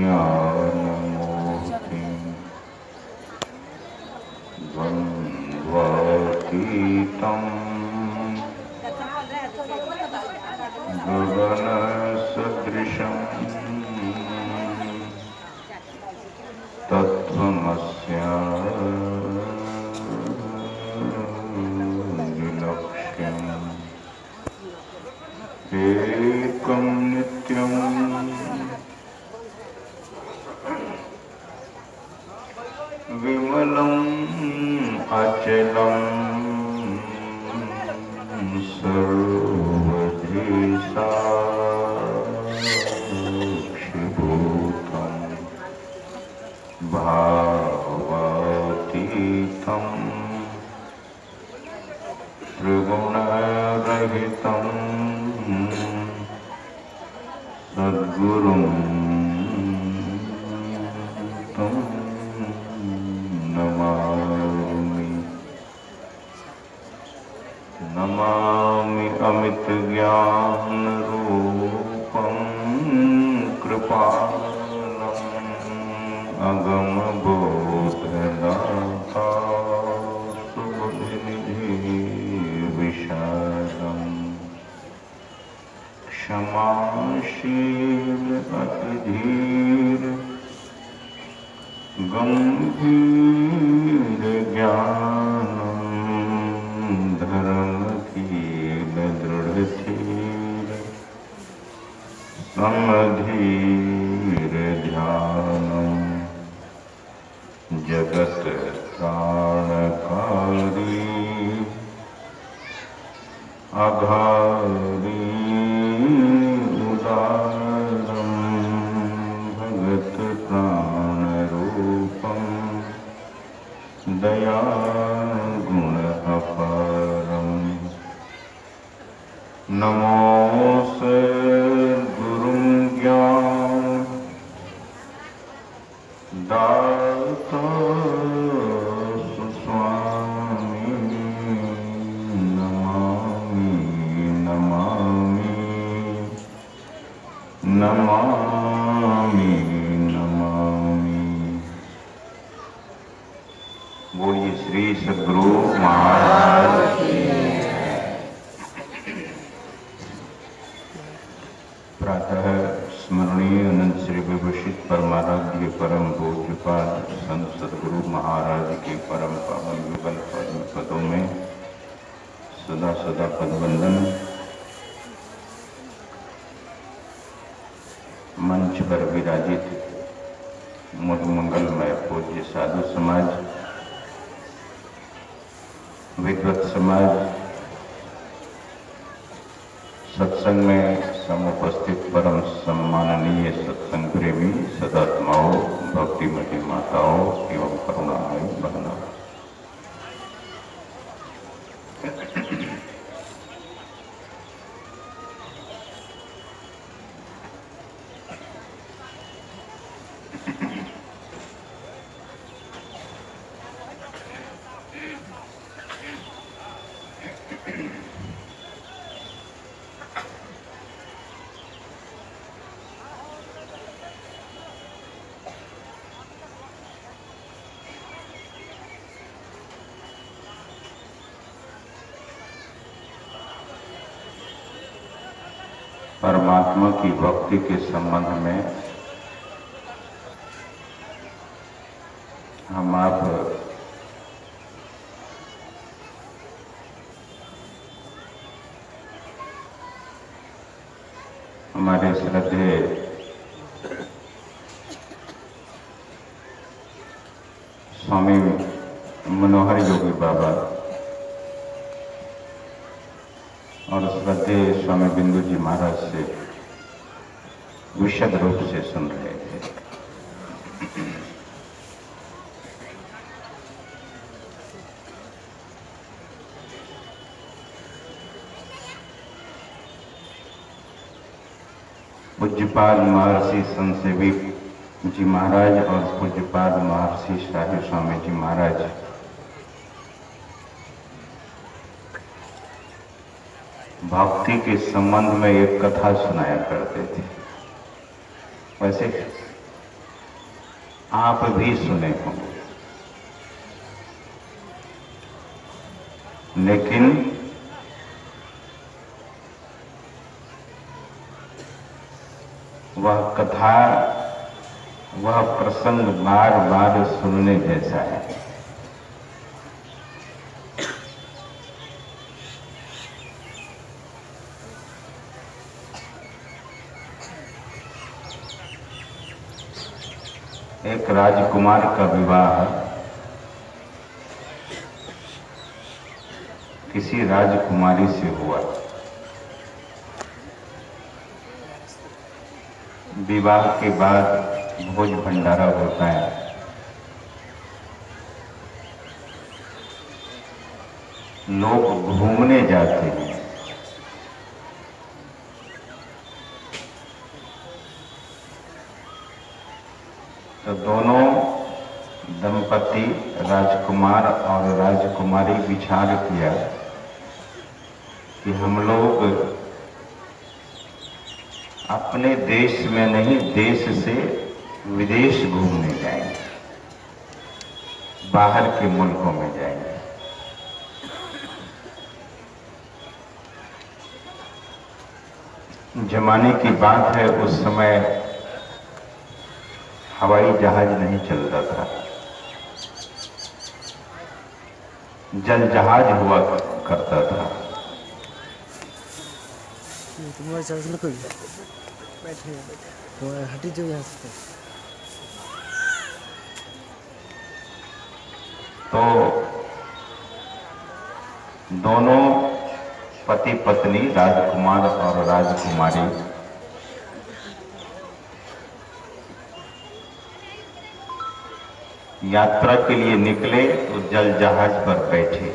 ज्ञानमूर्तिं द्वन्द्वातीतं गगनसदृशं तत्त्वमस्यादिलक्ष्यम् एकं नित्यं विमलम् अचलं सर्वधी साक्षिभूतं भावातीतं त्रिगुणरहितं सद्गुरुं तं नमामि। नमामि अमित ज्ञान रूपं कृपालम् अगम बोधदाता सुबुद्धिनिधि विशालम् क्षमाशील अतिधीर गंभीर ज्ञानम् धर्मकील दृढ़धीर समधीर ध्यानम् जगत त्राणकारी आधारी उदारं भगत प्राण रूपं दया गुण अपारं नमोऽस्तु गुरुं ज्ञान दाता स्वामी नमामि नमामि नमामि। बोलिए श्री सद्गुरु महाराज की। प्रातः स्मरणीय अनंत श्री विभूषित परमाराध्य परम पूज्यपाद संत सद्गुरु महाराज के परम पावन युगल पदों में सदा सदा पदवंदन। मंच पर विराजित मुद मंगलमय पूज्य साधु समाज, विद्वत समाज, सत्संग में समुपस्थित परम सम्माननीय सत्संग प्रेमी सदात्माओं, भक्तिमती माताओं एवं करुणामयी बहनों, परमात्मा की भक्ति के संबंध में हम आप हमारे श्रद्धेय स्वामी मनोहर योगी बाबा और श्रद्धेय स्वामी बिंदु जी महाराज से विशद रूप से सुन रहे थे। पूज्यपाद महर्षि संतसेवी जी महाराज और पूज्यपाद महर्षि शाही स्वामी जी महाराज भक्ति के संबंध में एक कथा सुनाया करते थे। वैसे आप भी सुने होंगे, लेकिन वह कथा, वह प्रसंग बार बार सुनने जैसा है। एक राजकुमार का विवाह किसी राजकुमारी से हुआ। विवाह के बाद भोज भंडारा होता है। लोग घूमने जाते हैं। तो दोनों दंपति, राजकुमार और राजकुमारी, विचार किया कि हम लोग अपने देश में नहीं, देश से विदेश घूमने जाएंगे, बाहर के मुल्कों में जाएंगे। जमाने की बात है, उस समय हवाई जहाज नहीं चलता था, जल जहाज हुआ करता था। तो दोनों पति पत्नी, राजकुमार और राजकुमारी, यात्रा के लिए निकले तो जल जहाज पर बैठे।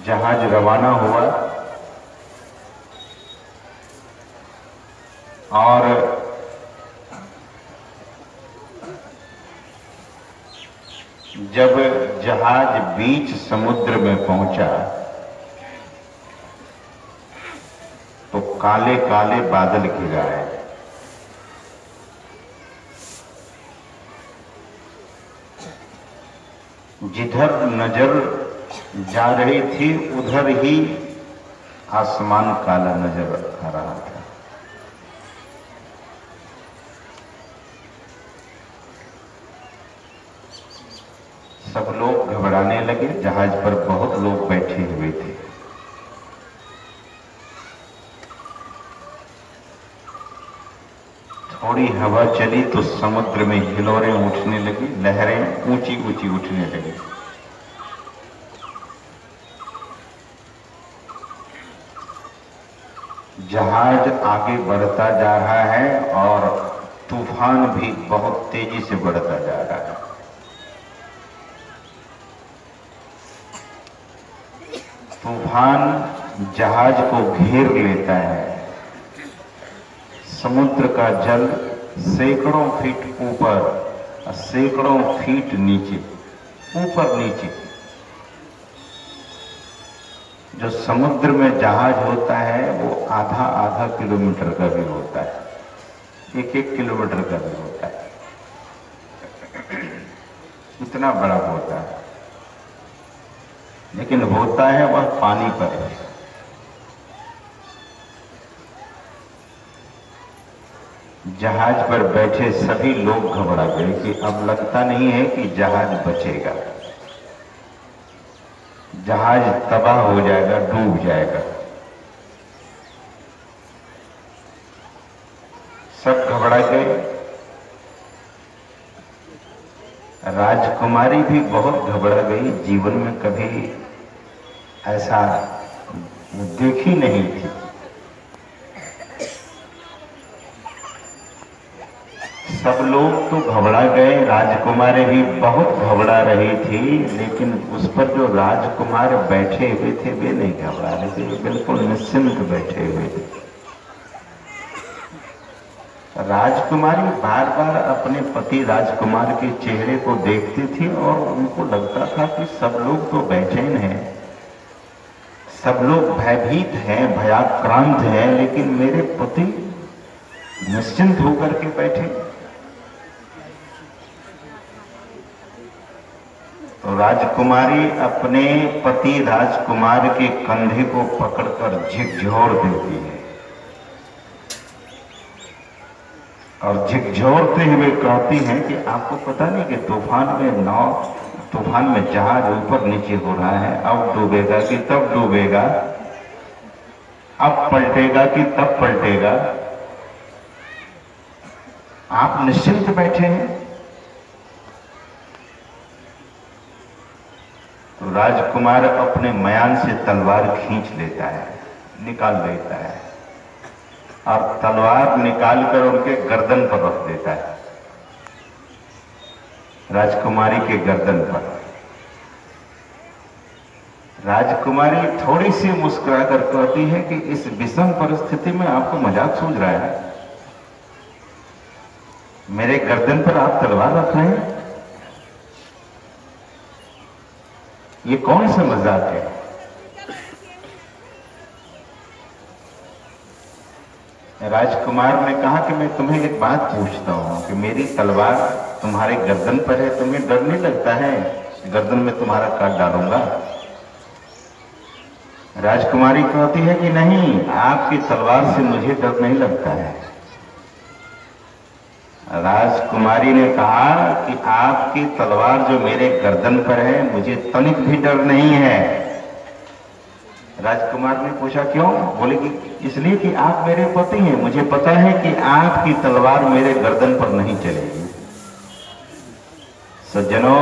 जहाज रवाना हुआ और जब जहाज बीच समुद्र में पहुंचा तो काले काले बादल घिर आए। जिधर नजर जा रही थी उधर ही आसमान काला नजर आ रहा था। सब लोग घबराने लगे। जहाज पर बहुत लोग बैठे हुए थे। थोड़ी हवा चली तो समुद्र में हिलोरें उठने लगी, लहरें ऊंची ऊंची उठने लगी। जहाज आगे बढ़ता जा रहा है और तूफान भी बहुत तेजी से बढ़ता जा रहा है। तूफान जहाज को घेर लेता है। समुद्र का जल सैकड़ों फीट ऊपर, सैकड़ों फीट नीचे, ऊपर नीचे। जो समुद्र में जहाज होता है वो आधा आधा किलोमीटर का भी होता है, एक एक किलोमीटर का भी होता है, इतना बड़ा होता है। लेकिन होता है वह पानी पर है। जहाज पर बैठे सभी लोग घबरा गए कि अब लगता नहीं है कि जहाज बचेगा, जहाज तबाह हो जाएगा, डूब जाएगा। सब घबरा गए। राजकुमारी भी बहुत घबरा गई। जीवन में कभी ऐसा देखी नहीं थी। सब लोग तो घबरा गए, राजकुमारी भी बहुत घबरा रही थी, लेकिन उस पर जो राजकुमार बैठे हुए थे वे नहीं घबरा रहे थे, वे बिल्कुल निश्चिंत बैठे हुए थे। राजकुमारी बार बार अपने पति राजकुमार के चेहरे को देखती थी और उनको लगता था कि सब लोग तो बेचैन हैं, सब लोग भयभीत हैं, भयाक्रांत हैं, लेकिन मेरे पति निश्चिंत होकर के बैठे। तो राजकुमारी अपने पति राजकुमार के कंधे को पकड़कर झिकझोर देती है और झिकझोरते हुए कहती हैं कि आपको पता नहीं कि तूफान में जहाज ऊपर नीचे हो रहा है, अब डूबेगा कि तब डूबेगा, अब पलटेगा कि तब पलटेगा, आप निश्चिंत बैठे हैं। तो राजकुमार अपने मयान से तलवार खींच लेता है, निकाल लेता है और तलवार निकालकर उनके गर्दन पर रख देता है, राजकुमारी के गर्दन पर। राजकुमारी थोड़ी सी मुस्कुराकर कहती है कि इस विषम परिस्थिति में आपको मजाक सूझ रहा है, मेरे गर्दन पर आप तलवार रख रहे हैं, ये कौन सा मजाक है? राजकुमार ने कहा कि मैं तुम्हें एक बात पूछता हूं कि मेरी तलवार तुम्हारे गर्दन पर है, तुम्हें डर नहीं लगता है गर्दन में तुम्हारा काट डालूंगा? राजकुमारी कहती है कि नहीं, आपकी तलवार से मुझे डर नहीं लगता है। राजकुमारी ने कहा कि आपकी तलवार जो मेरे गर्दन पर है, मुझे तनिक भी डर नहीं है। राजकुमार ने पूछा क्यों? बोले कि इसलिए कि आप मेरे पति हैं, मुझे पता है कि आपकी तलवार मेरे गर्दन पर नहीं चलेगी। सज्जनों,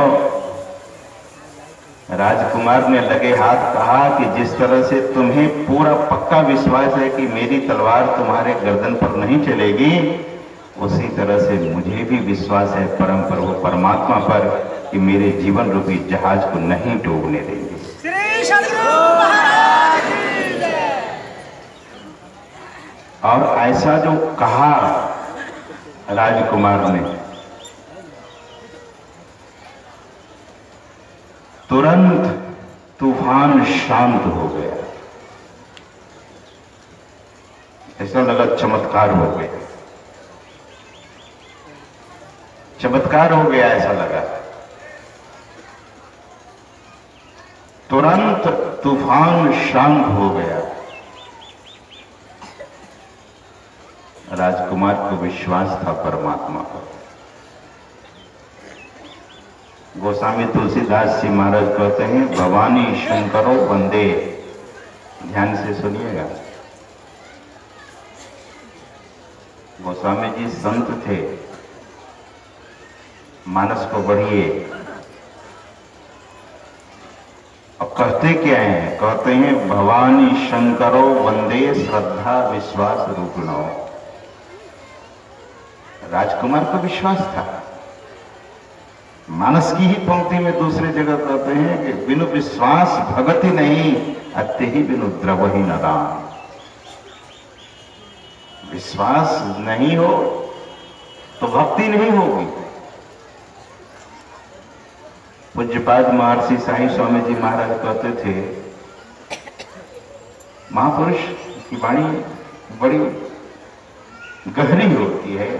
राजकुमार ने लगे हाथ कहा कि जिस तरह से तुम्हें पूरा पक्का विश्वास है कि मेरी तलवार तुम्हारे गर्दन पर नहीं चलेगी, उसी तरह से मुझे भी विश्वास है परम प्रभु परमात्मा पर कि मेरे जीवन रूपी जहाज को नहीं डूबने देंगे। श्री सद्गुरु महाराज की जय। और ऐसा जो कहा राजकुमार ने, तुरंत तूफान शांत हो गया। ऐसा लगा चमत्कार हो गया, चमत्कार हो गया ऐसा लगा। तुरंत तूफान शांत हो गया। राजकुमार को विश्वास था परमात्मा पर। गोस्वामी तुलसीदास जी महाराज कहते हैं, भवानी शंकरो वंदे। ध्यान से सुनिएगा। गोस्वामी जी संत थे, मानस को बढ़िए। अब कहते क्या हैं? कहते हैं, भवानी शंकरो वंदे श्रद्धा विश्वास रूपिणो। राजकुमार को विश्वास था। मानस की ही पंक्ति में दूसरे जगह कहते हैं कि बिनु विश्वास भगति नहीं, अत्य ही बिनु द्रवहि न राम। विश्वास नहीं हो तो भक्ति नहीं होगी। पूज्यपाद महर्षि साईं स्वामी जी महाराज कहते थे, महापुरुष की वाणी बड़ी गहरी होती है।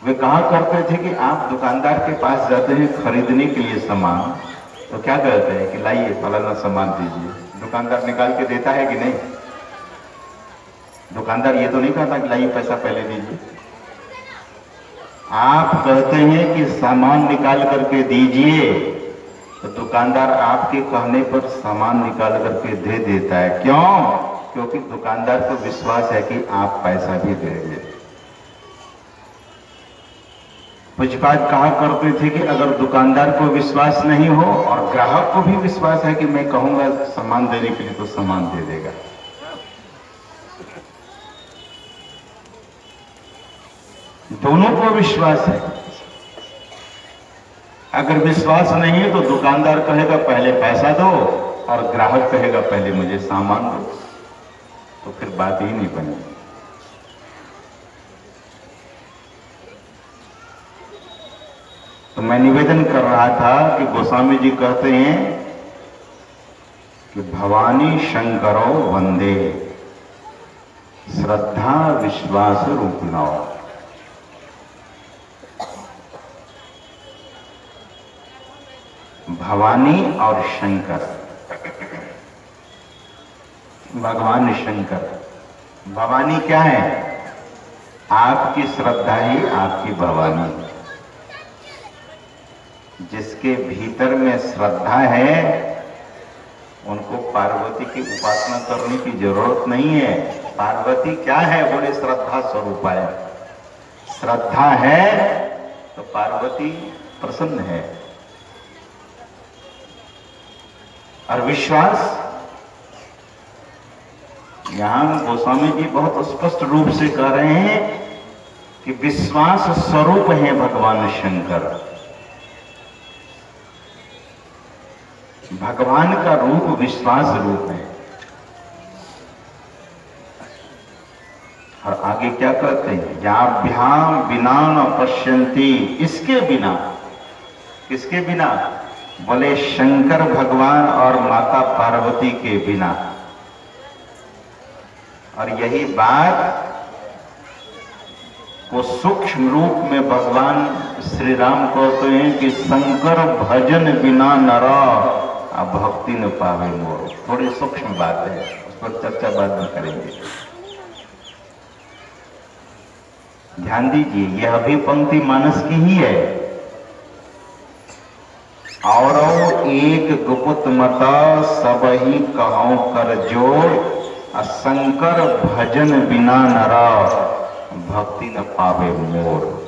वे कहा करते थे कि आप दुकानदार के पास जाते हैं खरीदने के लिए सामान, तो क्या कहते हैं कि लाइए फलाना सामान दीजिए। दुकानदार निकाल के देता है कि नहीं? दुकानदार ये तो नहीं कहता कि लाइए पैसा पहले दीजिए। आप कहते हैं कि सामान निकाल करके दीजिए, तो दुकानदार आपके कहने पर सामान निकाल करके दे देता है। क्यों? क्योंकि दुकानदार को विश्वास है कि आप पैसा भी देंगे। पूज्यपाद कहा करते थे कि अगर दुकानदार को विश्वास नहीं हो और ग्राहक को भी विश्वास है कि मैं कहूंगा सामान देने के लिए तो सामान दे देगा। दोनों को विश्वास है। अगर विश्वास नहीं है तो दुकानदार कहेगा पहले पैसा दो और ग्राहक कहेगा पहले मुझे सामान दो, तो फिर बात ही नहीं बनेगी। तो मैं निवेदन कर रहा था कि गोस्वामी जी कहते हैं कि भवानी शंकरो वंदे, श्रद्धा विश्वास रूपिणो। भवानी और शंकर, भगवान शंकर। भवानी क्या है? आपकी श्रद्धा ही आपकी भवानी। जिसके भीतर में श्रद्धा है उनको पार्वती की उपासना करने की जरूरत नहीं है। पार्वती क्या है? बोले श्रद्धा स्वरूप है। श्रद्धा है तो पार्वती प्रसन्न है। और विश्वास, यहां गोस्वामी जी बहुत स्पष्ट रूप से कह रहे हैं कि विश्वास स्वरूप है भगवान शंकर। भगवान का रूप विश्वास रूप है। और आगे क्या कहते हैं? याभ्याम बिना न पश्यन्ति, इसके बिना। किसके बिना? बोले शंकर भगवान और माता पार्वती के बिना। और यही बात को सूक्ष्म रूप में भगवान श्री राम कहते हैं कि शंकर भजन बिना नरा भक्ति न पावे मोर। थोड़ी सूक्ष्म बात है, उस पर चर्चा बाद में करेंगे। ध्यान दीजिए, यह भी पंक्ति मानस की ही है। और एक गुप्त मता सब ही कहो कर जोड़, शंकर भजन बिना नरा भक्ति न पावे मोर।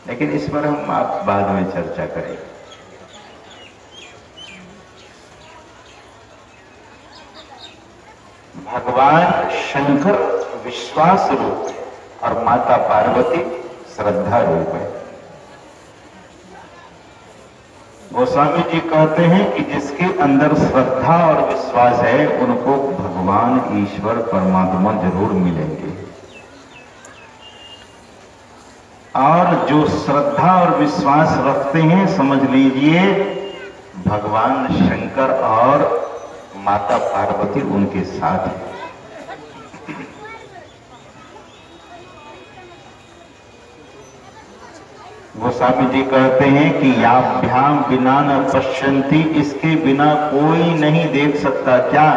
लेकिन इस पर हम आप बाद में चर्चा करेंगे। भगवान शंकर विश्वास रूप है और माता पार्वती श्रद्धा रूप है। गोस्वामी जी कहते हैं कि जिसके अंदर श्रद्धा और विश्वास है उनको भगवान ईश्वर परमात्मा जरूर मिलेंगे। और जो श्रद्धा और विश्वास रखते हैं, समझ लीजिए भगवान शंकर और माता पार्वती उनके साथ है। गोस्वामी जी कहते हैं कि याभ्याम बिना न पश्यन्ति, इसके बिना कोई नहीं देख सकता। क्या?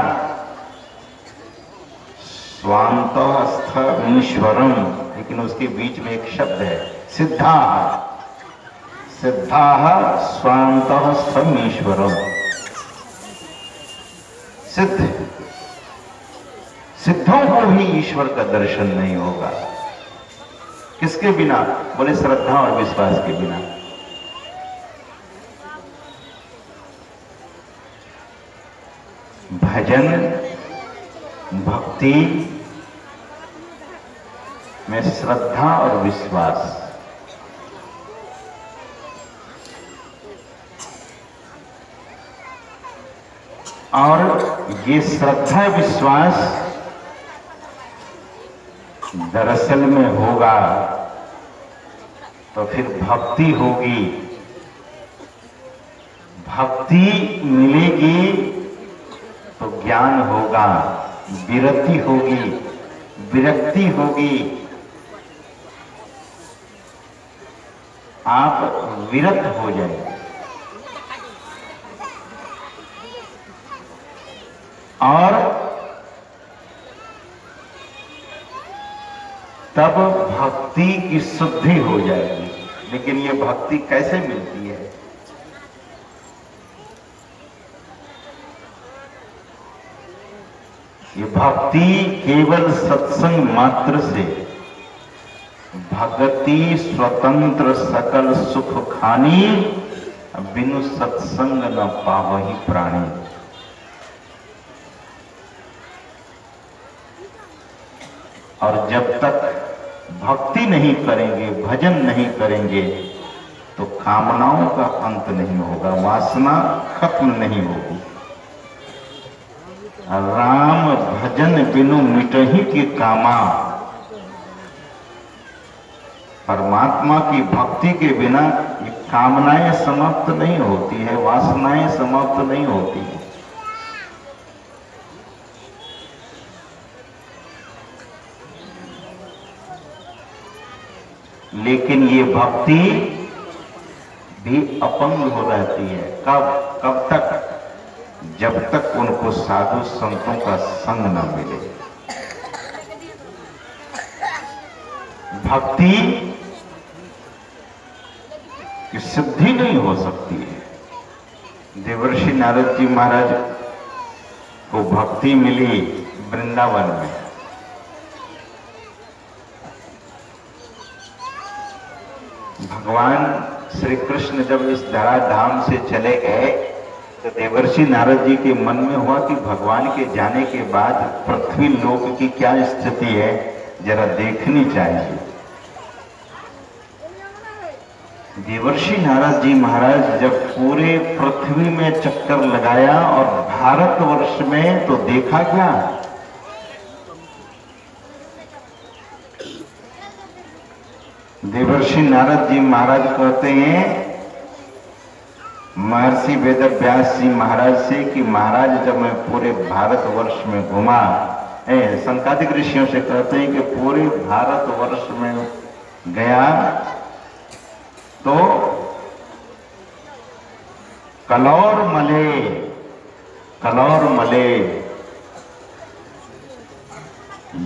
स्वांतस्थ ईश्वरम, लेकिन उसके बीच में एक शब्द है सिद्धा। सिद्धा स्वांतस्थ ईश्वरम। सिद्ध, सिद्धों को भी ईश्वर का दर्शन नहीं होगा। किसके बिना? बोले श्रद्धा और विश्वास के बिना। भजन भक्ति में श्रद्धा और विश्वास, और ये श्रद्धा विश्वास दरअसल में होगा तो फिर भक्ति होगी। भक्ति मिलेगी तो ज्ञान होगा, विरति होगी, विरक्ति होगी। आप विरक्त हो जाएंगे। और तब भक्ति की शुद्धि हो जाएगी। लेकिन ये भक्ति कैसे मिलती है? ये भक्ति केवल सत्संग मात्र से, भक्ति स्वतंत्र सकल सुख खानी, बिनु सत्संग न पावहि प्राणी। और जब तक भक्ति नहीं करेंगे, भजन नहीं करेंगे, तो कामनाओं का अंत नहीं होगा, वासना खत्म नहीं होगी। राम भजन बिनु मिटहि की कामा। परमात्मा की भक्ति के बिना ये कामनाएं समाप्त नहीं होती है, वासनाएं समाप्त नहीं होती है। लेकिन ये भक्ति भी अपंग हो जाती है। कब तक? जब तक उनको साधु संतों का संग न मिले। भक्ति की सिद्धि नहीं हो सकती है। देवर्षि नारद जी महाराज को भक्ति मिली वृंदावन में। भगवान श्री कृष्ण जब इस धराधाम से चले गए तो देवर्षि नारद जी के मन में हुआ कि भगवान के जाने के बाद पृथ्वी लोक की क्या स्थिति है, जरा देखनी चाहिए। देवर्षि नारद जी महाराज जब पूरे पृथ्वी में चक्कर लगाया और भारतवर्ष में तो देखा क्या? देवर्षि नारद जी महाराज कहते हैं महर्षि वेदव्यास जी महाराज से कि महाराज जब मैं पूरे भारतवर्ष में घुमा, संकादिक ऋषियों से कहते हैं कि पूरे भारतवर्ष में गया तो कलौर मले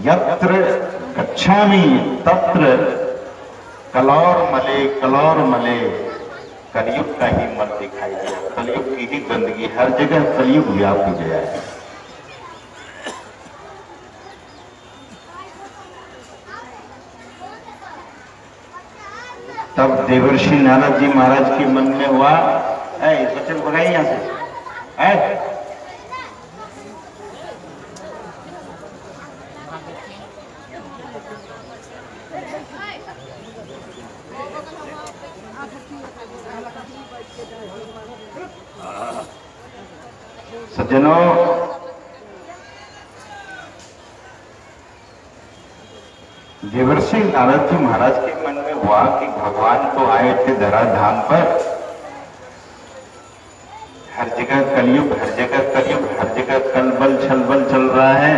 यत्र गच्छामि तत्र कलौर मले कलयुग का ही मन दिखाई दिया। कलयुग की ही गंदगी, हर जगह कलयुग व्यापी गया है। तब देवर्षि नारद जी महाराज के मन में हुआ, बच्चन भगाइए यहां से, सज्जनों, देवर्षि नारद जी महाराज के मन में हुआ कि भगवान तो आए थे धराधाम पर, हर जगह कलयुग, हर जगह कलबल छलबल चल रहा है,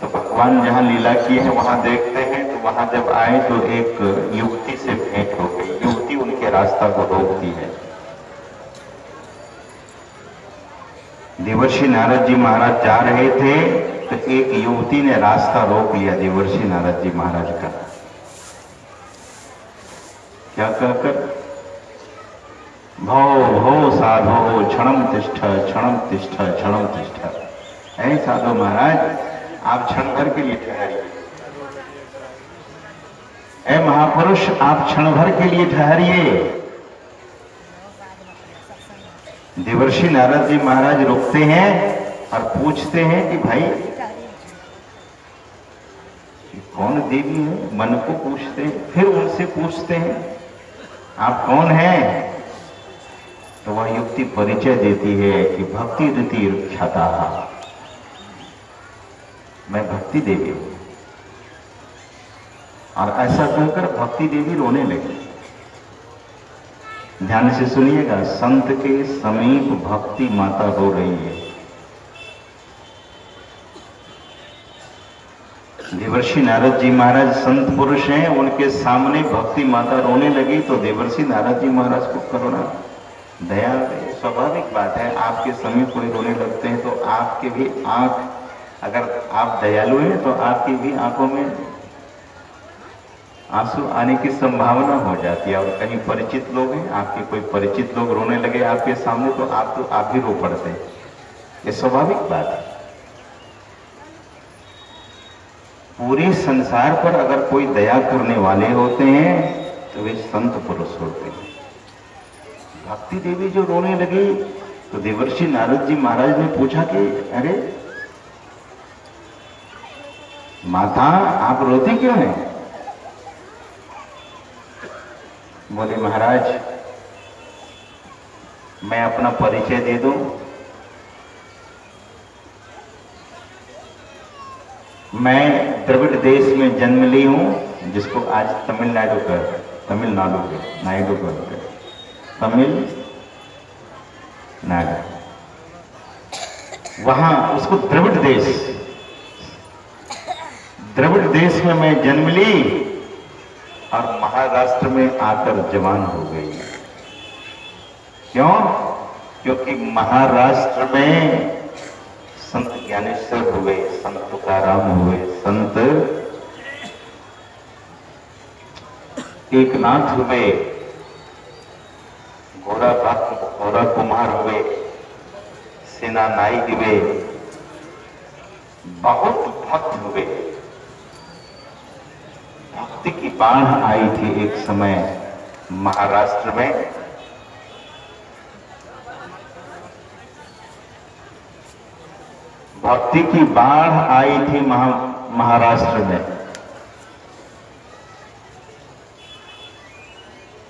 तो भगवान जहां लीला की है वहां देखते हैं। तो वहां जब आए तो एक युवती से भेंट हो गई। युवती उनके रास्ता को रोकती है। देवर्षि नारद जी महाराज जा रहे थे तो एक युवती ने रास्ता रोक लिया देवर्षि नारद जी महाराज का। क्या कहकर? भो साधो क्षणम तिष्ठ। ऐ साधो महाराज, आप क्षण भर के लिए ठहरिए। ऐ महापुरुष, आप क्षण भर के लिए ठहरिए। देवर्षि नारद जी महाराज रुकते हैं और पूछते हैं कि भाई कौन देवी है? मन को पूछते हैं, फिर उनसे पूछते हैं आप कौन हैं? तो वह युक्ति परिचय देती है कि भक्ति रीति ख्याता, मैं भक्ति देवी हूं। और ऐसा कहकर भक्ति देवी रोने लगी। ध्यान से सुनिएगा, संत के समीप भक्ति माता रो रही है। देवर्षि नारद जी महाराज संत पुरुष हैं, उनके सामने भक्ति माता रोने लगी तो देवर्षि नारद जी महाराज को करुणा दया, स्वाभाविक बात है, आपके समीप कोई रोने लगते हैं तो आपके भी आंख, अगर आप दयालु हैं तो आपकी भी आंखों में आंसू आने की संभावना हो जाती है। और कहीं परिचित लोग हैं, आपके कोई परिचित लोग रोने लगे आपके सामने तो आप भी रो पड़ते हैं। ये स्वाभाविक बात है। पूरे संसार पर अगर कोई दया करने वाले होते हैं तो वे संत पुरुष होते हैं। भक्ति देवी जो रोने लगी तो देवर्षि नारद जी महाराज ने पूछा कि अरे माता, आप रोती क्यों हैं? बोले महाराज, मैं अपना परिचय दे दूं। मैं द्रविड़ देश में जन्म ली हूं, जिसको आज तमिलनाडु कहते, वहां उसको द्रविड़ देश में मैं जन्म ली और महाराष्ट्र में आकर जवान हो गई। क्यों? क्योंकि महाराष्ट्र में संत ज्ञानेश्वर हुए, संत तुकाराम हुए, संत एकनाथ हुए, गोरा कुमार हुए, सेना नायक हुए, बहुत भक्त हुए। भक्ति की बाढ़ आई थी एक समय महाराष्ट्र में। भक्ति की बाढ़ आई थी महाराष्ट्र में।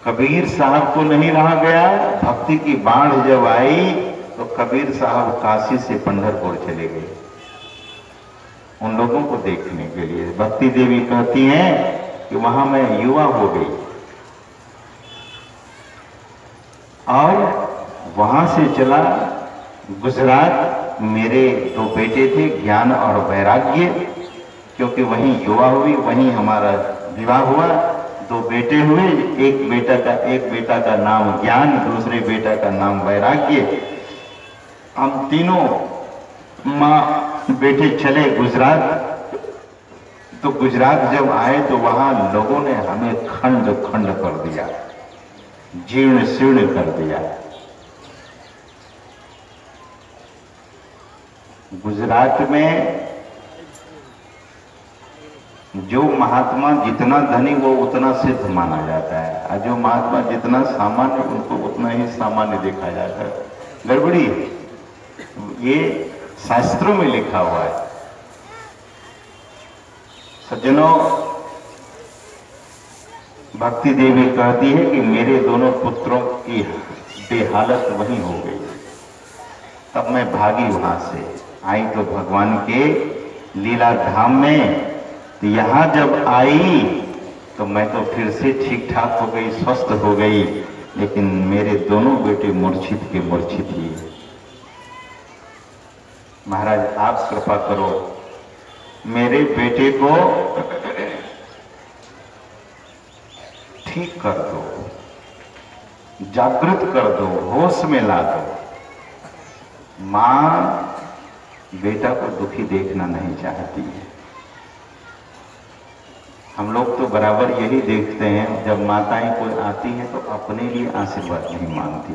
कबीर साहब को नहीं रहा गया। भक्ति की बाढ़ जब आई तो कबीर साहब काशी से पंढरपुर चले गए उन लोगों को देखने के लिए। भक्ति देवी कहती हैं कि वहां मैं युवा हो गई और वहां से चला गुजरात। मेरे 2 बेटे थे, ज्ञान और वैराग्य, क्योंकि वहीं युवा हुई, वहीं हमारा विवाह हुआ। 2 बेटे हुए, एक बेटा का नाम ज्ञान, दूसरे बेटा का नाम वैराग्य। हम तीनों माँ बेटे चले गुजरात। तो गुजरात जब आए तो वहां लोगों ने हमें खंड खंड कर दिया, जीर्ण शीर्ण कर दिया। गुजरात में जो महात्मा जितना धनी वो उतना सिद्ध माना जाता है, और जो महात्मा जितना सामान्य उनको उतना ही सामान्य देखा जाता है। गड़बड़ी ये शास्त्रों में लिखा हुआ है। सज्जनों, भक्ति देवी कहती है कि मेरे दोनों पुत्रों की बेहालत वहीं हो गई। तब मैं भागी वहां से आई तो भगवान के लीला धाम में। तो यहां जब आई तो मैं तो फिर से ठीक ठाक हो गई, स्वस्थ हो गई, लेकिन मेरे दोनों बेटे मूर्छित के मूर्छित ही। महाराज आप कृपा करो, मेरे बेटे को ठीक कर दो, जागृत कर दो, होश में ला दो। मां बेटा को दुखी देखना नहीं चाहती है। हम लोग तो बराबर यही देखते हैं, जब माताएं कोई आती हैं तो अपने लिए आशीर्वाद नहीं मांगती।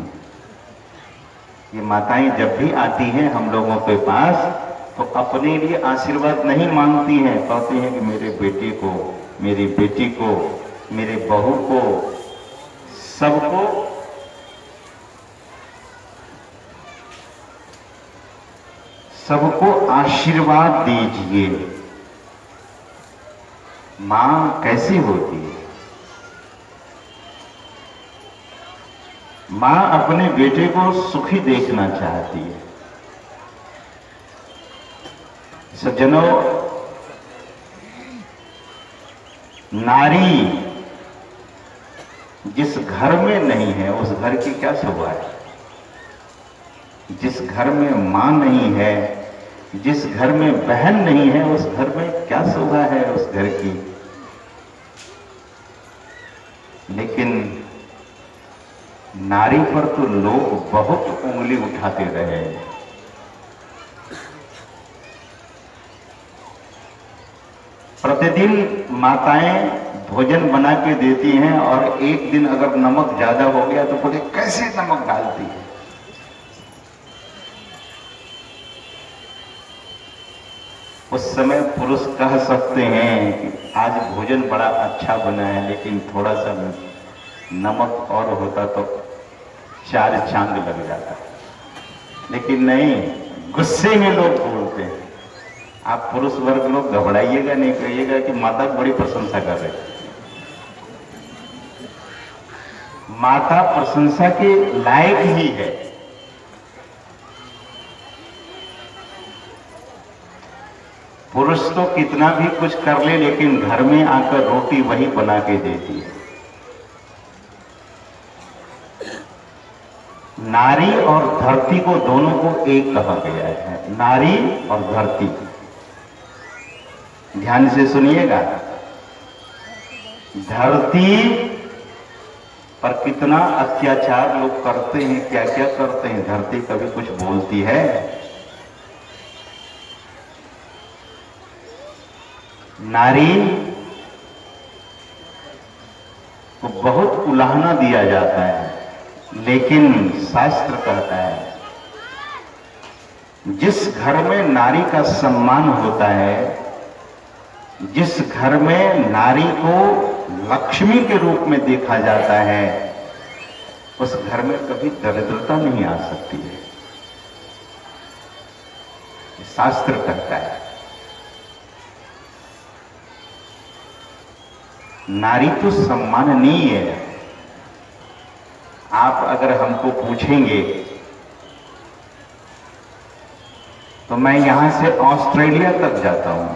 ये माताएं जब भी आती हैं हम लोगों के पास तो अपने लिए आशीर्वाद नहीं मांगती हैं। कहती हैं कि मेरे बेटे को, मेरी बेटी को, मेरे बहू को, सबको आशीर्वाद दीजिए। मां कैसी होती है? मां अपने बेटे को सुखी देखना चाहती है। सज्जनों, नारी जिस घर में नहीं है उस घर की क्या शोभा है। जिस घर में मां नहीं है, जिस घर में बहन नहीं है, उस घर में क्या शोभा है उस घर की। लेकिन नारी पर तो लोग बहुत उंगली उठाते रहे। प्रतिदिन माताएं भोजन बना के देती हैं और एक दिन अगर नमक ज्यादा हो गया तो बोले कैसे नमक डालती है। उस समय पुरुष कह सकते हैं कि आज भोजन बड़ा अच्छा बना है, लेकिन थोड़ा सा नमक और होता तो 4 चांद लग जाता। लेकिन नहीं, गुस्से में लोग बोलते हैं। आप पुरुष वर्ग लोग घबराइएगा नहीं, कहिएगा कि माता बड़ी प्रशंसा कर रहे। माता प्रशंसा के लायक ही है। पुरुष तो कितना भी कुछ कर ले, लेकिन घर में आकर रोटी वही बना के देती है। नारी और धरती को दोनों को एक कहा गया है, नारी और धरती। ध्यान से सुनिएगा। धरती पर कितना अत्याचार लोग करते हैं, क्या क्या करते हैं। धरती कभी कुछ बोलती है? नारी को बहुत उलाहना दिया जाता है, लेकिन शास्त्र कहता है जिस घर में नारी का सम्मान होता है, जिस घर में नारी को लक्ष्मी के रूप में देखा जाता है, उस घर में कभी दरिद्रता नहीं आ सकती है। शास्त्र कहता है नारी तो सम्माननीय है। आप अगर हमको पूछेंगे तो मैं यहां से ऑस्ट्रेलिया तक जाता हूं,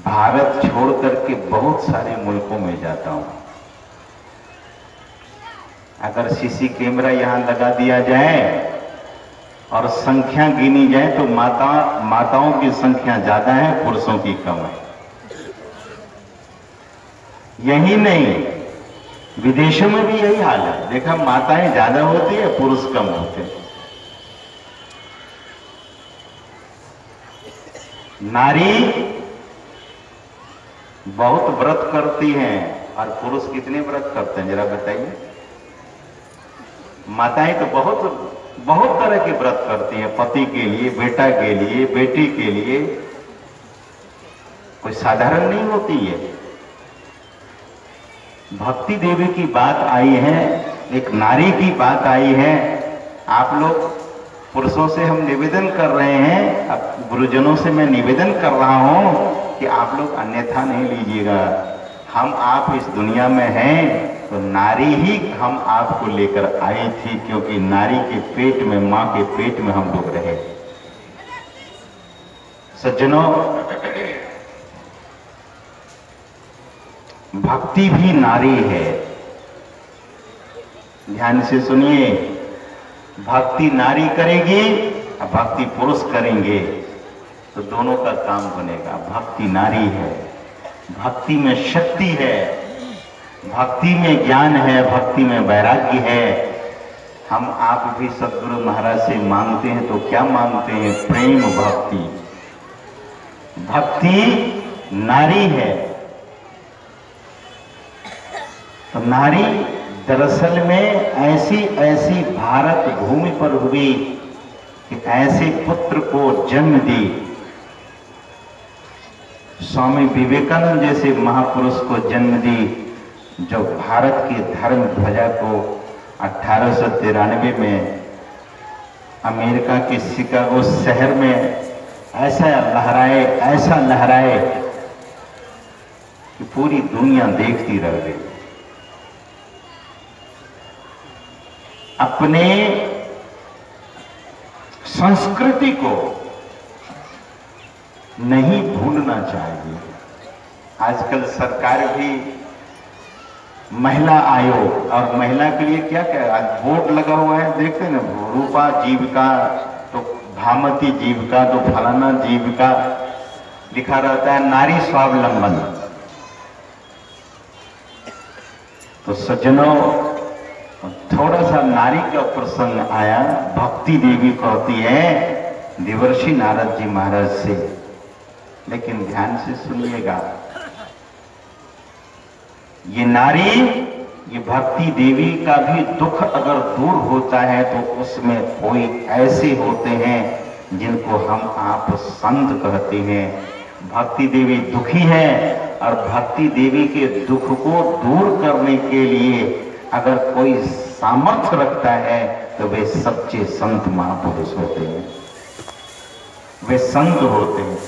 भारत छोड़ करके बहुत सारे मुल्कों में जाता हूं। अगर सीसी कैमरा यहां लगा दिया जाए और संख्या गिनी जाए तो माताओं की संख्या ज्यादा है, पुरुषों की कम है। यही नहीं, विदेशों में भी यही हाल है। देखा, माताएं ज्यादा होती है, पुरुष कम होते हैं। नारी बहुत व्रत करती हैं और पुरुष कितने व्रत करते हैं, जरा बताइए। माताएं तो बहुत तरह के व्रत करती हैं, पति के लिए, बेटा के लिए, बेटी के लिए। कोई साधारण नहीं होती है। भक्ति देवी की बात आई है, एक नारी की बात आई है। आप लोग पुरुषों से हम निवेदन कर रहे हैं, अब गुरुजनों से मैं निवेदन कर रहा हूं कि आप लोग अन्यथा नहीं लीजिएगा। हम आप इस दुनिया में हैं तो नारी ही हम आपको लेकर आई थी, क्योंकि नारी के पेट में, मां के पेट में हम लोग रहे। सज्जनों, भक्ति भी नारी है। ध्यान से सुनिए, भक्ति नारी करेगी और भक्ति पुरुष करेंगे तो दोनों का काम बनेगा। भक्ति नारी है, भक्ति में शक्ति है, भक्ति में ज्ञान है, भक्ति में वैराग्य है। हम आप भी सद्गुरु महाराज से मांगते हैं तो क्या मांगते हैं? प्रेम भक्ति। भक्ति नारी है। तो नारी दरअसल में ऐसी भारत भूमि पर हुई कि ऐसे पुत्र को जन्म दी। स्वामी विवेकानंद जैसे महापुरुष को जन्म दी, जो भारत की धर्म ध्वजा को 1893 में अमेरिका के शिकागो शहर में ऐसा लहराए कि पूरी दुनिया देखती रह गई। अपने संस्कृति को नहीं भूलना चाहिए। आजकल सरकार भी महिला आयोग और महिला के लिए क्या क्या आज बोर्ड लगा हुआ है, देखते ना, रूपा जीविका तो भामती जीविका तो फलाना जीविका लिखा रहता है, नारी स्वावलंबन। तो सज्जनों, थोड़ा सा नारी का प्रसंग आया। भक्ति देवी कहती है देवर्षि नारद जी महाराज से, लेकिन ध्यान से सुनिएगा। ये नारी, ये भक्ति देवी का भी दुख अगर दूर होता है तो उसमें कोई ऐसे होते हैं जिनको हम आप संत कहते हैं। भक्ति देवी दुखी है और भक्ति देवी के दुख को दूर करने के लिए अगर कोई सामर्थ्य रखता है तो वे सच्चे संत महापुरुष होते हैं, वे संत होते हैं।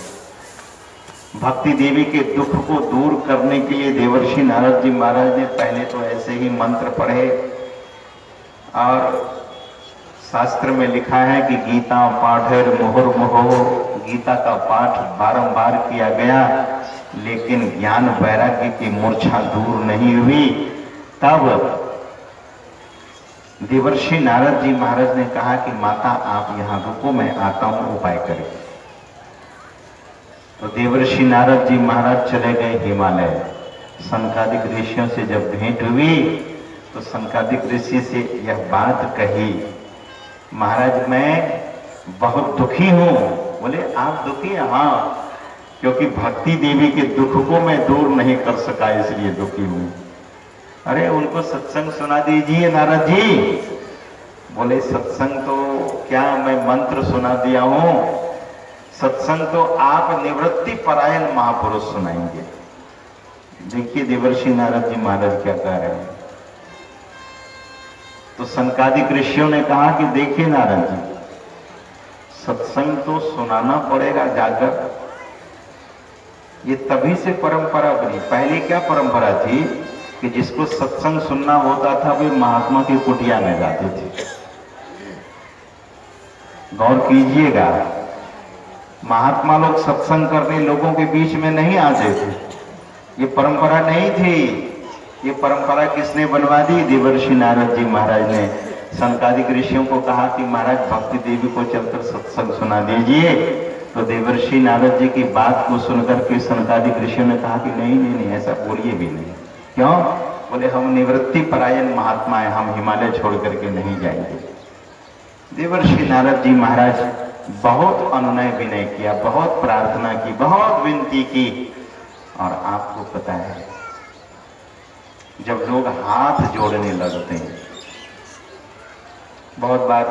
भक्ति देवी के दुख को दूर करने के लिए देवर्षि नारद जी महाराज ने पहले तो ऐसे ही मंत्र पढ़े, और शास्त्र में लिखा है कि गीता पाठेर मुहुर्मुहुः, गीता का पाठ बारंबार किया गया, लेकिन ज्ञान वैराग्य की मूर्छा दूर नहीं हुई। तब देवर्षि नारद जी महाराज ने कहा कि माता आप यहां रुको, मैं आता हूं, उपाय करें। तो देवर्षि नारद जी महाराज चले गए हिमालय। सनकादिक ऋषियों से जब भेंट हुई तो सनकादिक ऋषि से यह बात कही, महाराज मैं बहुत दुखी हूं। बोले आप दुखी हैं? हाँ, क्योंकि भक्ति देवी के दुख को मैं दूर नहीं कर सका इसलिए दुखी हूं। अरे उनको सत्संग सुना दीजिए नारद जी। बोले सत्संग तो क्या मैं मंत्र सुना दिया हूं, सत्संग तो आप निवृत्ति परायण महापुरुष सुनाएंगे। देखिए देवर्षि नारद जी महाराज क्या कह रहे हैं। तो सनकादिक ऋषियों ने कहा कि देखिए नारद जी, सत्संग तो सुनाना पड़ेगा जाकर। ये तभी से परंपरा बनी। पहले क्या परंपरा थी कि जिसको सत्संग सुनना होता था वे महात्मा की कुटिया में जाते थे। गौर कीजिएगा, महात्मा लोग सत्संग करने लोगों के बीच में नहीं आते थे। ये परंपरा नहीं थी। ये परंपरा किसने बनवा दी? देवर्षि नारद जी महाराज ने सनकादिक ऋषियों को कहा कि महाराज भक्ति देवी को चलकर सत्संग सुना दीजिए। तो देवर्षि नारद जी की बात को सुनकर के सनकादिक ऋषियों ने कहा कि नहीं नहीं नहीं, ऐसा बोलिए भी नहीं। क्यों? बोले हम निवृत्ति परायण महात्मा है, हम हिमालय छोड़ करके नहीं जाएंगे। देवर्षि नारद जी महाराज बहुत अनुनय विनय किया, बहुत प्रार्थना की, बहुत विनती की। और आपको पता है जब लोग हाथ जोड़ने लगते हैं, बहुत बार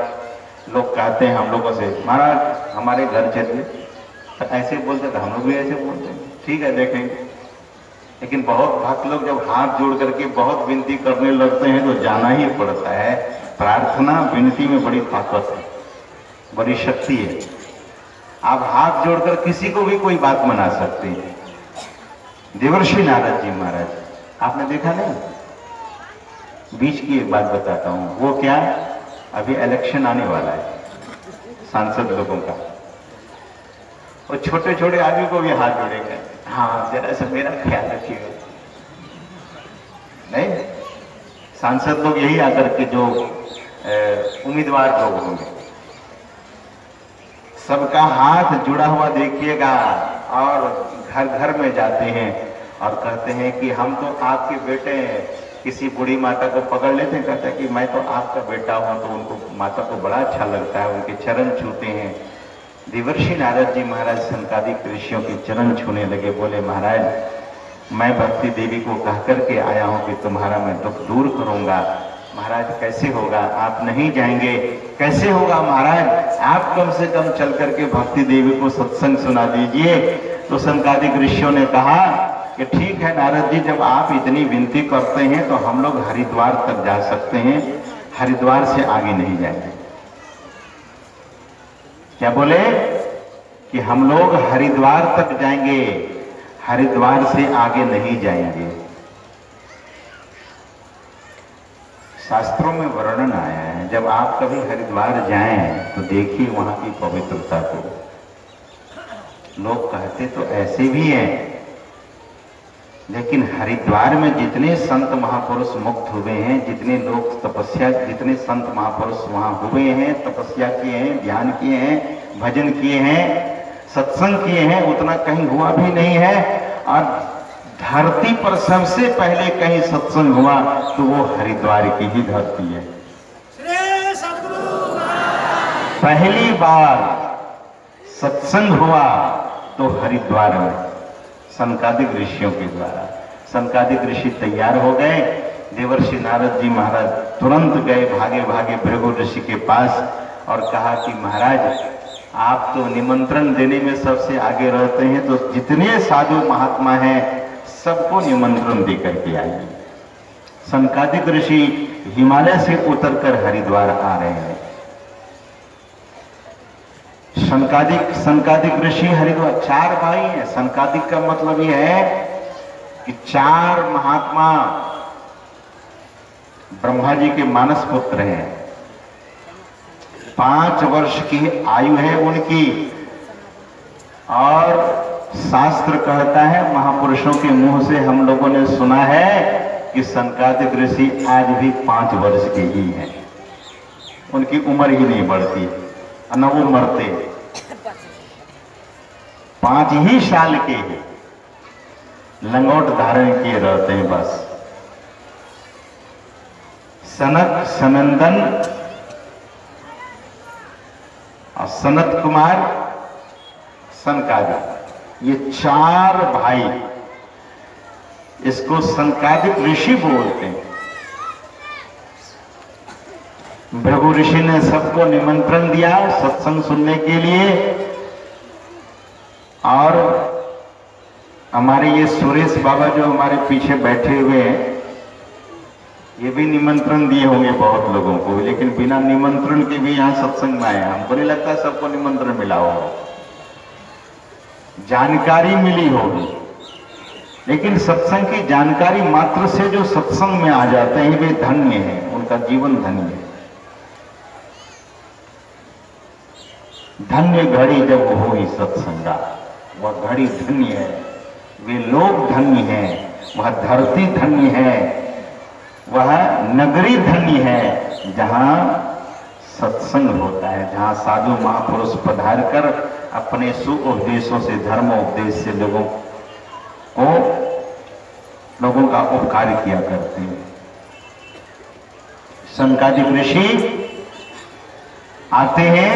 लोग कहते हैं हम लोगों से महाराज हमारे घर चलिए, तो ऐसे बोलते थे, हम लोग भी ऐसे बोलते हैं, ठीक है देखेंगे। लेकिन बहुत भक्त लोग जब हाथ जोड़ करके बहुत विनती करने लगते हैं तो जाना ही पड़ता है। प्रार्थना विनती में बड़ी ताकत है, बड़ी शक्ति है। आप हाथ जोड़कर किसी को भी कोई बात मना सकते हैं। देवर्षि नारद जी महाराज आपने देखा नहीं? बीच की एक बात बताता हूं। वो क्या, अभी इलेक्शन आने वाला है सांसद लोगों का, और छोटे छोटे आदमी को भी हाथ जोड़ेंगे, हाँ जरा सा मेरा ख्याल रखिएगा। नहीं, सांसद लोग यही आकर के जो उम्मीदवार लोग होंगे सबका हाथ जुड़ा हुआ देखिएगा, और घर घर में जाते हैं और कहते हैं कि हम तो आपके बेटे हैं। किसी बूढ़ी माता को पकड़ लेते हैं, कहते हैं कि मैं तो आपका बेटा हूं, तो उनको माता को बड़ा अच्छा लगता है, उनके चरण छूते हैं। देवर्षि नारद जी महाराज सनकादिक ऋषियों के चरण छूने लगे। बोले महाराज मैं भक्ति देवी को कह करके आया हूं कि तुम्हारा मैं दुख दूर करूंगा। महाराज कैसे होगा, आप नहीं जाएंगे? कैसे होगा महाराज, आप कम से कम चल करके भक्ति देवी को सत्संग सुना दीजिए। तो सनकादिक ऋषियों ने कहा कि ठीक है नारद जी, जब आप इतनी विनती करते हैं तो हम लोग हरिद्वार तक जा सकते हैं, हरिद्वार से आगे नहीं जाएंगे। क्या बोले? कि हम लोग हरिद्वार तक जाएंगे, हरिद्वार से आगे नहीं जाएंगे। शास्त्रों में वर्णन आया है, जब आप कभी हरिद्वार जाएं तो देखिए वहां की पवित्रता को। लोग कहते तो ऐसे भी हैं, लेकिन हरिद्वार में जितने संत महापुरुष मुक्त हुए हैं, जितने लोग तपस्या, जितने संत महापुरुष वहां हुए हैं, तपस्या किए हैं, ध्यान किए हैं, भजन किए हैं, सत्संग किए हैं, उतना कहीं हुआ भी नहीं है। और धरती पर सबसे पहले कहीं सत्संग हुआ तो वो हरिद्वार की ही धरती है। पहली बार सत्संग हुआ तो हरिद्वार में सनकादिक ऋषियों के द्वारा। सनकादिक ऋषि तैयार हो गए। देवर्षि नारद जी महाराज तुरंत गए, भागे भागे भृगु ऋषि के पास और कहा कि महाराज आप तो निमंत्रण देने में सबसे आगे रहते हैं, तो जितने साधु महात्मा हैं सबको निमंत्रण देकर के आइए। सनकादिक ऋषि हिमालय से उतरकर हरिद्वार आ रहे हैं। सनकादिक ऋषि हरिद्वार, 4 भाई हैं। सनकादिक का मतलब यह है कि 4 महात्मा ब्रह्मा जी के मानस पुत्र हैं। 5 वर्ष की आयु है उनकी, और शास्त्र कहता है, महापुरुषों के मुंह से हम लोगों ने सुना है कि सनकादिक ऋषि आज भी 5 वर्ष के ही हैं। उनकी उम्र ही नहीं बढ़ती, न वो मरते, 5 ही साल के हैं। लंगोट धारण किए रहते हैं बस। सनक, सनंदन और सनत कुमार, सनकादिक, ये चार भाई, इसको सनकादिक ऋषि बोलते हैं। भृगु ऋषि ने सबको निमंत्रण दिया सत्संग सुनने के लिए, और हमारे ये सुरेश बाबा जो हमारे पीछे बैठे हुए हैं, ये भी निमंत्रण दिए होंगे बहुत लोगों को, लेकिन बिना निमंत्रण के भी यहाँ सत्संग में आए। हमको नहीं लगता सबको निमंत्रण मिला होगा, जानकारी मिली होगी, लेकिन सत्संग की जानकारी मात्र से जो सत्संग में आ जाते हैं वे धन्य हैं, उनका जीवन धन्य है। धन्य घड़ी जब हुई सत्संगा, वह घड़ी धन्य है, वे लोग धन्य हैं, वह धरती धन्य है, वह नगरी धन्य है जहां सत्संग होता है, जहां साधु महापुरुष पधार कर अपने सुउपदेशों से, धर्मोपदेश से लोगों का उपकार किया करते हैं। सनकादिक ऋषि आते हैं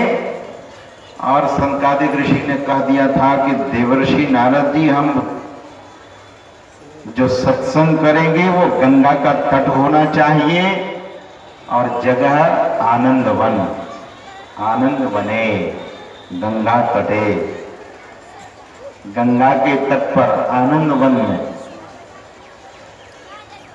और सनकादिक ऋषि ने कह दिया था कि देवर्षि नारद जी, हम जो सत्संग करेंगे वो गंगा का तट होना चाहिए और जगह आनंद वन, आनंद वने, गंगा तटे, गंगा के तट पर आनंद वन में।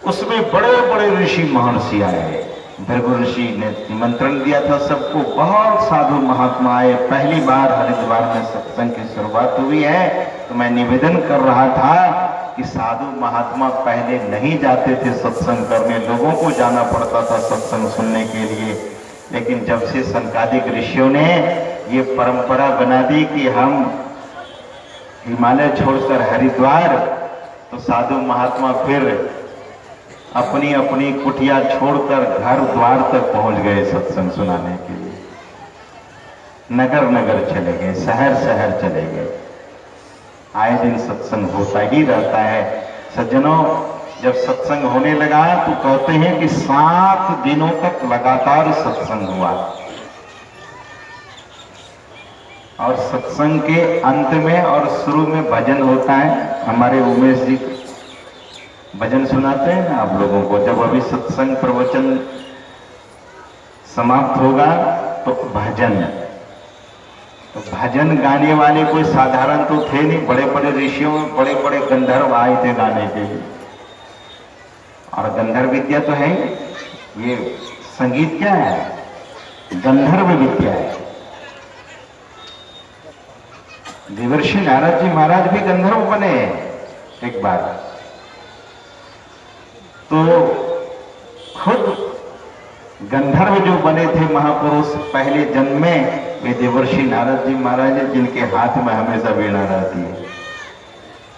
उसमें बड़े बड़े ऋषि महर्षि आए। भृगु ऋषि ने निमंत्रण दिया था सबको, बहुत साधु महात्मा आए। पहली बार हरिद्वार में सत्संग की शुरुआत हुई है, तो मैं निवेदन कर रहा था कि साधु महात्मा पहले नहीं जाते थे सत्संग करने, लोगों को जाना पड़ता था सत्संग सुनने के लिए। लेकिन जब से सनकादिक ऋषियों ने ये परंपरा बना दी कि हम हिमालय छोड़कर हरिद्वार, तो साधु महात्मा फिर अपनी अपनी कुटिया छोड़कर घर द्वार तक पहुंच गए सत्संग सुनाने के लिए। नगर नगर चले गए, शहर शहर चले गए। आए दिन सत्संग होता ही रहता है। सज्जनों, जब सत्संग होने लगा तो कहते हैं कि 7 दिनों तक लगातार सत्संग हुआ, और सत्संग के अंत में और शुरू में भजन होता है। हमारे उमेश जी भजन सुनाते हैं ना आप लोगों को। जब अभी सत्संग प्रवचन समाप्त होगा तो भजन, तो भजन गाने वाले कोई साधारण तो थे नहीं, बड़े बड़े ऋषियों में बड़े बड़े गंधर्व आए थे गाने के लिए। और गंधर्व विद्या तो है, ये संगीत क्या है, गंधर्व विद्या है। देवर्षि नारद जी महाराज भी गंधर्व बने एक बार। तो खुद गंधर्व जो बने थे महापुरुष पहले जन्म में, वे देवर्षि नारद जी महाराज हैं, जिनके हाथ में हमेशा वीणा रहती है।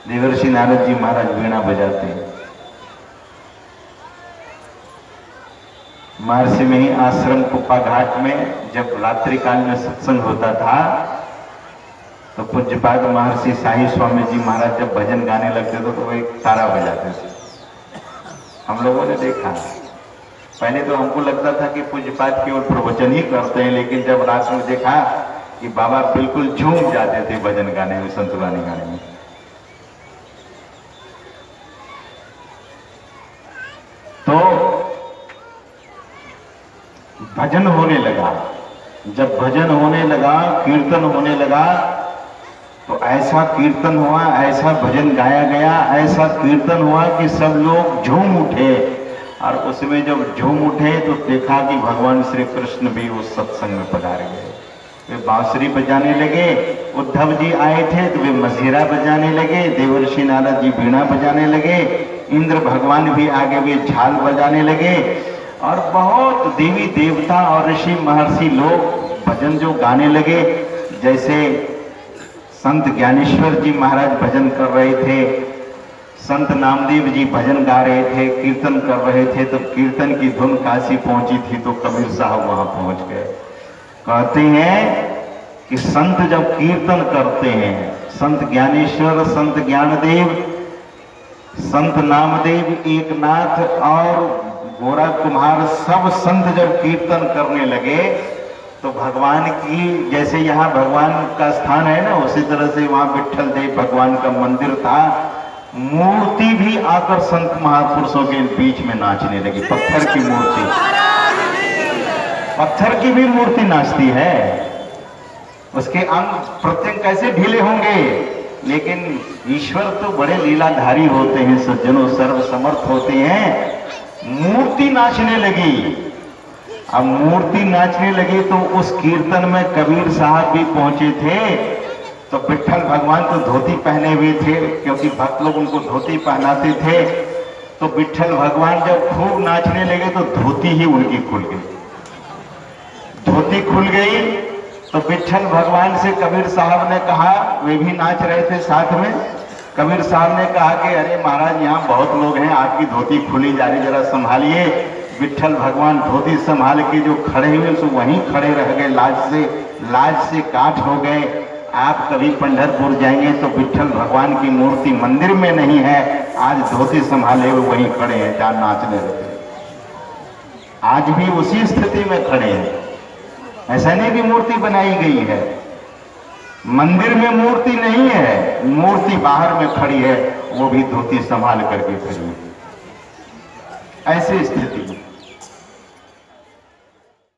देवर्षि नारद जी महाराज वीणा बजाते हैं। महर्षि में ही आश्रम कुप्पा घाट में जब रात्रि काल में सत्संग होता था, तो पूज्यपाद महर्षि शाही स्वामी जी महाराज जब भजन गाने लगते थे तो वो एक तारा बजाते थे। हम लोगों ने देखा, पहले तो हमको लगता था कि पूज्यपाद केवल प्रवचन ही करते हैं, लेकिन जब रात में देखा कि बाबा बिल्कुल झूम जाते थे भजन गाने में, संतुलानी गाने में। तो भजन होने लगा। जब भजन होने लगा, कीर्तन होने लगा, तो ऐसा कीर्तन हुआ, ऐसा भजन गाया गया, ऐसा कीर्तन हुआ कि सब लोग झूम उठे। और उसमें जब झूम उठे तो देखा कि भगवान श्री कृष्ण भी उस सत्संग में पधार गए। वे बांसुरी बजाने लगे, उद्धव जी आए थे तो वे मजीरा बजाने लगे, देवर्षि नारद जी वीणा बजाने लगे, इंद्र भगवान भी आगे वे झाल बजाने लगे, और बहुत देवी देवता और ऋषि महर्षि लोग भजन जो गाने लगे। जैसे संत ज्ञानेश्वर जी महाराज भजन कर रहे थे, संत नामदेव जी भजन गा रहे थे, कीर्तन कर रहे थे, तो कीर्तन की धुन काशी पहुंची थी तो कबीर साहब वहां पहुंच गए। कहते हैं कि संत जब कीर्तन करते हैं, संत ज्ञानेश्वर, संत ज्ञानदेव संत नामदेव, एकनाथ और गोरा कुम्हार सब संत जब कीर्तन करने लगे तो भगवान की, जैसे यहाँ भगवान का स्थान है ना, उसी तरह से वहां विट्ठल देव भगवान का मंदिर था। मूर्ति भी आकर संत महापुरुषों के बीच में नाचने लगी। पत्थर की मूर्ति, पत्थर की भी मूर्ति नाचती है। उसके अंग प्रत्यंग कैसे ढीले होंगे, लेकिन ईश्वर तो बड़े लीलाधारी होते हैं, सज्जनों सर्व समर्थ होते हैं। मूर्ति नाचने लगी। अब मूर्ति नाचने लगी तो उस कीर्तन में कबीर साहब भी पहुंचे थे। तो विट्ठल भगवान तो धोती पहने हुए थे, क्योंकि भक्त लोग उनको धोती पहनाते थे। तो विट्ठल भगवान जब खूब नाचने लगे तो धोती ही उनकी खुल गई। धोती खुल गई तो विट्ठल भगवान से कबीर साहब ने कहा, वे भी नाच रहे थे साथ में। कबीर साहब ने कहा कि अरे महाराज, यहाँ बहुत लोग हैं, आपकी धोती खुली जा रही, जरा संभालिए। विट्ठल भगवान धोती संभाल के जो खड़े हुए सो वहीं खड़े रह गए, लाज से काठ हो गए। आप कभी पंढरपुर जाएंगे तो विट्ठल भगवान की मूर्ति मंदिर में नहीं है, आज धोती संभाले हुए वहीं खड़े हैं जहां नाचने लगे। आज भी उसी स्थिति में खड़े हैं। ऐसा नहीं कि मूर्ति बनाई गई है, मंदिर में मूर्ति नहीं है, मूर्ति बाहर में खड़ी है, वो भी धोती संभाल करके खड़ी है। ऐसी स्थिति